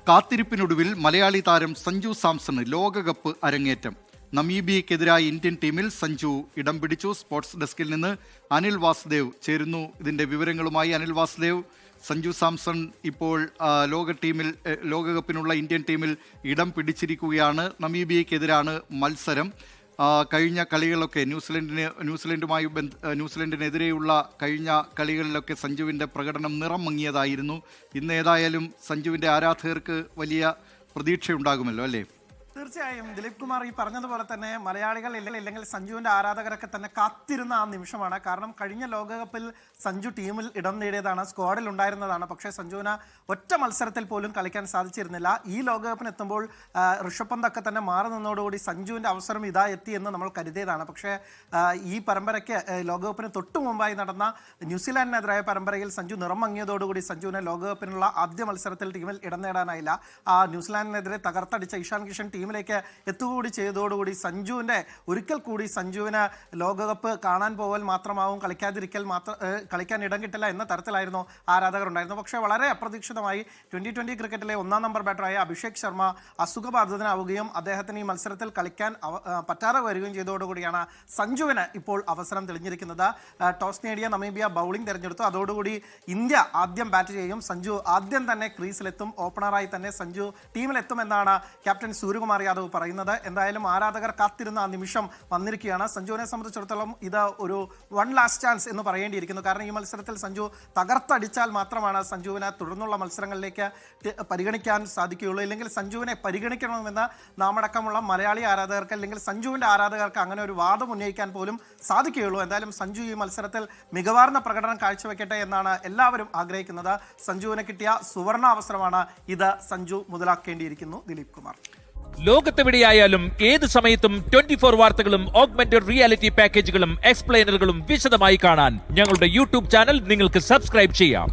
കാത്തിരിപ്പിനൊടുവിൽ മലയാളി താരം സഞ്ജു സാംസണ് ലോകകപ്പ് അരങ്ങേറ്റം. നമീബിയക്കെതിരായ ഇന്ത്യൻ ടീമിൽ സഞ്ജു ഇടം പിടിച്ചു. സ്പോർട്സ് ഡെസ്കിൽ നിന്ന് അനിൽ വാസുദേവ് ചേരുന്നു ഇതിന്റെ വിവരങ്ങളുമായി. അനിൽ വാസുദേവ്, സഞ്ജു സാംസൺ ഇപ്പോൾ ലോകകപ്പിനുള്ള ഇന്ത്യൻ ടീമിൽ ഇടം പിടിച്ചിരിക്കുകയാണ്. നമീബിയക്കെതിരാണ് മത്സരം. കഴിഞ്ഞ കളികളൊക്കെ ന്യൂസിലൻഡിനെതിരെയുള്ള കഴിഞ്ഞ കളികളിലൊക്കെ സഞ്ജുവിൻ്റെ പ്രകടനം നിറം മങ്ങിയതായിരുന്നു. ഇന്ന് ഏതായാലും സഞ്ജുവിൻ്റെ ആരാധകർക്ക് വലിയ പ്രതീക്ഷയുണ്ടാകുമല്ലോ അല്ലേ? തീർച്ചയായും ദിലീപ് കുമാർ ഈ പറഞ്ഞതുപോലെ തന്നെ മലയാളികൾ ഇല്ലെങ്കിൽ സഞ്ജുവിന്റെ ആരാധകരൊക്കെ തന്നെ കാത്തിരുന്ന ആ നിമിഷമാണ്. കാരണം കഴിഞ്ഞ ലോകകപ്പിൽ സഞ്ജു ടീമിൽ ഇടം നേടിയതാണ്, സ്ക്വാഡിൽ ഉണ്ടായിരുന്നതാണ്. പക്ഷേ സഞ്ജുവിന് ഒറ്റ മത്സരത്തിൽ പോലും കളിക്കാൻ സാധിച്ചിരുന്നില്ല. ഈ ലോകകപ്പിന് എത്തുമ്പോൾ ഋഷഭ് പന്തൊക്കെ തന്നെ മാറി നിന്നതോടുകൂടി സഞ്ജുവിന്റെ അവസരം ഇതാ എത്തി എന്ന് നമ്മൾ കരുതിയതാണ്. പക്ഷേ ഈ പരമ്പരയ്ക്ക് ലോകകപ്പിന് തൊട്ടു മുമ്പായി നടന്ന ന്യൂസിലാൻഡിനെതിരായ പരമ്പരയിൽ സഞ്ജു നിറം മങ്ങിയതോടുകൂടി സഞ്ജുവിന് ലോകകപ്പിനുള്ള ആദ്യ മത്സരത്തിൽ ടീമിൽ ഇടം നേടാനായില്ല. ആ ന്യൂസിലാൻഡിനെതിരെ തകർത്തടിച്ച ഇഷാൻ കിഷൻ ടീമിലേക്ക് എത്തുകൂടി ചെയ്തതോടുകൂടി ഒരിക്കൽ കൂടി സഞ്ജുവിന് ലോകകപ്പ് കാണാൻ പോവൽ മാത്രമാവും, കളിക്കാൻ ഇടം കിട്ടില്ല എന്ന തരത്തിലായിരുന്നു ആരാധകർ ഉണ്ടായിരുന്നു. പക്ഷേ വളരെ അപ്രതീക്ഷിതമായി 2020 ക്രിക്കറ്റിലെ 1-ാം നമ്പർ ബാറ്ററായ അഭിഷേക് ശർമ്മ അസുഖബാധിതനാവുകയും അദ്ദേഹത്തിന് ഈ മത്സരത്തിൽ കളിക്കാൻ പറ്റാതെ വരികയും ചെയ്തതോടുകൂടിയാണ് സഞ്ജുവിന് ഇപ്പോൾ അവസരം തെളിഞ്ഞിരിക്കുന്നത്. ടോസ് നേടിയ നമീബിയ ബൗളിംഗ് തിരഞ്ഞെടുത്തു. അതോടുകൂടി ഇന്ത്യ ആദ്യം ബാറ്റ് ചെയ്യും. സഞ്ജു ആദ്യം തന്നെ ക്രീസിലെത്തും. ഓപ്പണറായി തന്നെ സഞ്ജു ടീമിലെത്തുമെന്നാണ് ക്യാപ്റ്റൻ സൂര്യകുമാർ യാദവ് പറയുന്നത്. എന്തായാലും ആരാധകർ കാത്തിരുന്ന ആ നിമിഷം വന്നിരിക്കുകയാണ്. സഞ്ജുവിനെ സംബന്ധിച്ചിടത്തോളം ഇത് ഒരു വൺ ലാസ്റ്റ് ചാൻസ് എന്ന് പറയേണ്ടിയിരിക്കുന്നു. കാരണം ഈ മത്സരത്തിൽ സഞ്ജു തകർത്തടിച്ചാൽ മാത്രമാണ് സഞ്ജുവിനെ തുടർന്നുള്ള മത്സരങ്ങളിലേക്ക് പരിഗണിക്കാൻ സാധിക്കുകയുള്ളൂ. ഇല്ലെങ്കിൽ സഞ്ജുവിനെ പരിഗണിക്കണമെന്ന് നാമടക്കമുള്ള മലയാളി ആരാധകർക്ക് അല്ലെങ്കിൽ സഞ്ജുവിൻ്റെ ആരാധകർക്ക് അങ്ങനെ ഒരു വാദം ഉന്നയിക്കാൻ പോലും സാധിക്കുകയുള്ളൂ. എന്തായാലും സഞ്ജു ഈ മത്സരത്തിൽ മികവാർന്ന പ്രകടനം കാഴ്ചവെക്കട്ടെ എന്നാണ് എല്ലാവരും ആഗ്രഹിക്കുന്നത്. സഞ്ജുവിന് കിട്ടിയ സുവർണ അവസരമാണ് ഇത്. സഞ്ജു മുതലാക്കേണ്ടിയിരിക്കുന്നു. ദിലീപ് കുമാർ. ലോകത്തെവിടെയായാലും ഏത് സമയത്തും 24 വാർത്തകളും ഓഗ്മെന്റഡ് റിയാലിറ്റി പാക്കേജുകളും എക്സ്പ്ലെയിനറുകളും വിശദമായി കാണാൻ ഞങ്ങളുടെ യൂട്യൂബ് ചാനൽ നിങ്ങൾക്ക് സബ്സ്ക്രൈബ് ചെയ്യാം.